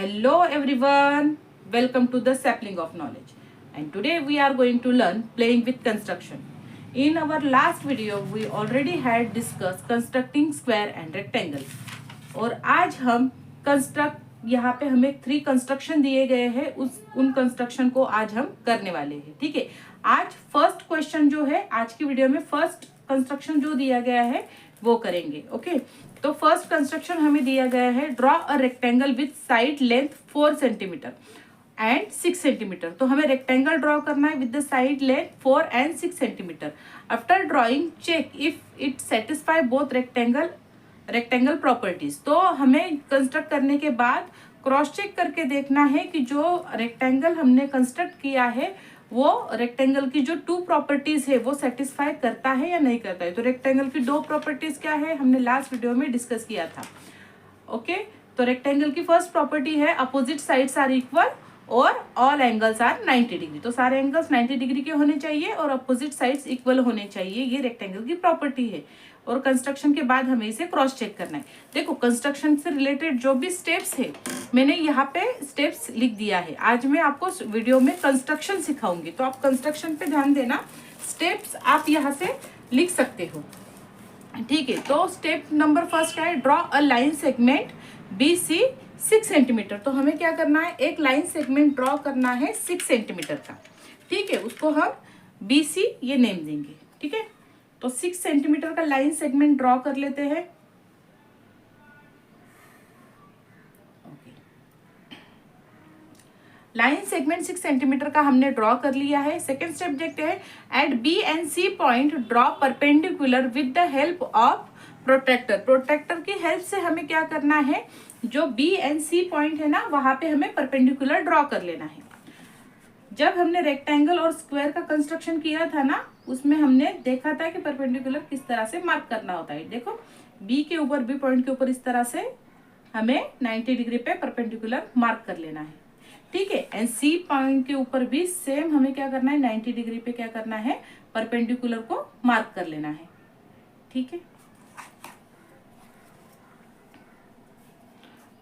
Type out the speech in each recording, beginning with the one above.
Hello everyone, welcome to the Sapling of Knowledge. And today we are going to learn playing with construction. In our last video we already had discussed constructing square and rectangle. और आज हम यहाँ पे हमें 3 construction दिए गए हैं, उन कंस्ट्रक्शन को आज हम करने वाले हैं. ठीक है, आज फर्स्ट क्वेश्चन जो है, आज की वीडियो में फर्स्ट कंस्ट्रक्शन जो दिया गया है वो करेंगे. ओके, तो फर्स्ट कंस्ट्रक्शन हमें दिया गया है, draw a rectangle with side length 4 centimetre and 6 centimetre. तो हमें रेक्टेंगल ड्रॉ करना है with the side length 4 and 6 centimetre. After drawing check if it satisfy both rectangle properties. तो हमें कंस्ट्रक्ट करने के बाद क्रॉस चेक करके देखना है कि जो रेक्टेंगल हमने कंस्ट्रक्ट किया है वो रेक्टेंगल की जो 2 प्रॉपर्टीज है वो सेटिस्फाई करता है या नहीं करता है. तो रेक्टेंगल की 2 प्रॉपर्टीज क्या है, हमने लास्ट वीडियो में डिस्कस किया था. ओके, तो रेक्टेंगल की फर्स्ट प्रॉपर्टी है अपोजिट साइड्स आर इक्वल और ऑल एंगल्स आर 90 डिग्री. तो सारे एंगल्स 90 डिग्री के होने चाहिए और अपोजिट साइड्स इक्वल होने चाहिए. ये रेक्टेंगल की प्रॉपर्टी है. और कंस्ट्रक्शन के बाद हमें इसे क्रॉस चेक करना है. देखो, कंस्ट्रक्शन से रिलेटेड जो भी स्टेप्स है मैंने यहाँ पे स्टेप्स लिख दिया है. आज मैं आपको वीडियो में कंस्ट्रक्शन सिखाऊंगी, तो आप कंस्ट्रक्शन पे ध्यान देना. स्टेप्स आप यहाँ से लिख सकते हो. ठीक है, तो स्टेप नंबर फर्स्ट है, draw a line segment BC 6 centimetre. तो हमें क्या करना है, एक लाइन सेगमेंट ड्रॉ करना है 6 सेंटीमीटर का. ठीक है, उसको हम BC ये नेम देंगे. ठीक है, तो 6 सेंटीमीटर का लाइन सेगमेंट ड्रॉ कर लेते हैं. लाइन सेगमेंट 6 सेंटीमीटर का हमने ड्रॉ कर लिया है. सेकेंड स्टेप देखते हैं, at B and C point draw perpendicular with the help of protractor. Protractor की हेल्प से हमें क्या करना है, जो B and C पॉइंट है ना वहां पे हमें परपेंडिकुलर ड्रॉ कर लेना है. जब हमने रेक्टेंगल और स्क्वायर का कंस्ट्रक्शन किया था ना, उसमें हमने देखा था कि परपेंडिकुलर किस तरह से मार्क करना होता है. देखो, B के ऊपर, B पॉइंट के ऊपर इस तरह से हमें 90 डिग्री पे परपेंडिकुलर मार्क कर लेना है. ठीक है, एंड C पॉइंट के ऊपर भी सेम हमें क्या करना है, 90 डिग्री पे क्या करना है, परपेंडिकुलर को मार्क कर लेना है. ठीक है,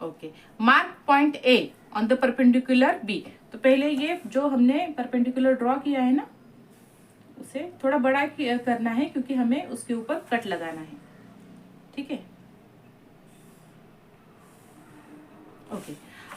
okay. Mark point A on the perpendicular B. तो पहले ये जो हमने परपेंडिकुलर ड्रॉ किया है ना, उसे थोड़ा बड़ा करना है क्योंकि हमें उसके ऊपर कट लगाना है. ठीक है, ओके.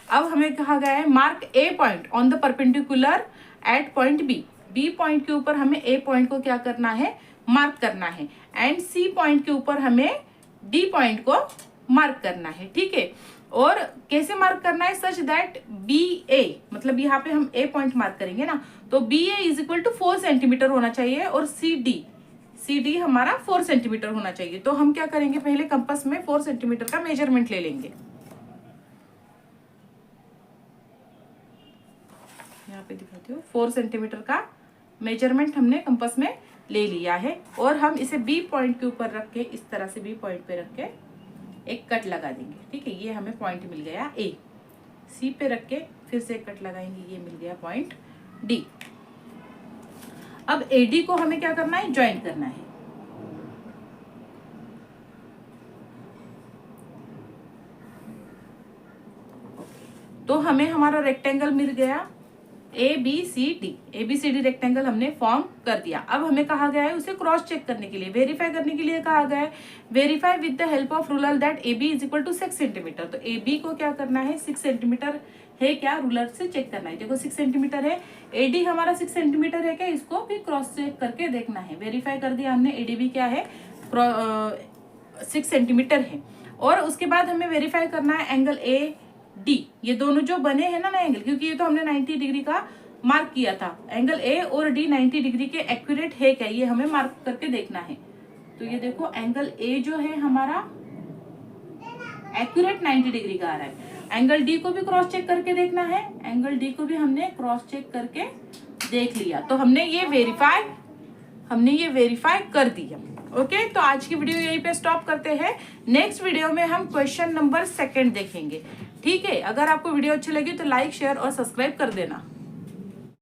अब हमें कहा गया है, mark A point on the perpendicular eight point B. B point के ऊपर हमें A पॉइंट को क्या करना है, मार्क करना है. एंड C पॉइंट के ऊपर हमें D पॉइंट को मार्क करना है. ठीक है, और कैसे मार्क करना है, सच दैट BA, मतलब यहाँ पे हम A पॉइंट मार्क करेंगे ना, तो BA is equal to 4 centimetre होना चाहिए और CD हमारा 4 सेंटीमीटर होना चाहिए. तो हम क्या करेंगे, पहले कंपास में 4 सेंटीमीटर का मेजरमेंट ले लेंगे. यहाँ पे दिखाती हूँ, 4 सेंटीमीटर का मेजरमेंट हमने कंपास में ले लिया है. और हम इसे B पॉइंट के ऊपर रख के, इस तरह से B पॉइंट पे रख के एक कट लगा देंगे. ठीक है, ये हमें पॉइंट मिल गया A. C पे रख के फिर से एक कट लगाएंगे, ये मिल गया पॉइंट D. अब AD को हमें क्या करना है, ज्वाइन करना है. तो हमें हमारा रेक्टेंगल मिल गया ABCD रेक्टेंगल हमने फॉर्म कर दिया. अब हमें कहा गया है उसे क्रॉस चेक करने के लिए, वेरीफाई करने के लिए कहा गया है, verify with the help of ruler that AB is equal to 6 centimetre. तो AB को क्या करना है, 6 सेंटीमीटर है क्या, रूलर से चेक करना है. देखो 6 सेंटीमीटर है, AD हमारा 6 सेंटीमीटर है क्या, इसको भी क्रॉस चेक करके देखना है. वेरीफाई कर दिया हमने, AD भी क्या है, 6 सेंटीमीटर है. और उसके बाद हमें वेरीफाई करना है एंगल AD. ये दोनों जो बने हैं ना एंगल, क्योंकि ये तो हमने 90 डिग्री का मार्क किया था, एंगल A और D 90 डिग्री के एक्यूरेट है क्या, ये हमें मार्क करके देखना है. तो ये देखो, एंगल A जो है हमारा एक्यूरेट 90 डिग्री का आ रहा है. एंगल D को भी क्रॉस चेक करके देखना है. एंगल D को भी हमने क्रॉस चेक करके देख लिया. तो हमने ये वेरीफाई कर दिया. ओके, तो आज की वीडियो यहीं पे स्टॉप करते हैं. नेक्स्ट वीडियो में हम क्वेश्चन नंबर 2 देखेंगे. ठीक है, अगर आपको वीडियो अच्छी लगी तो लाइक, शेयर और सब्सक्राइब कर देना.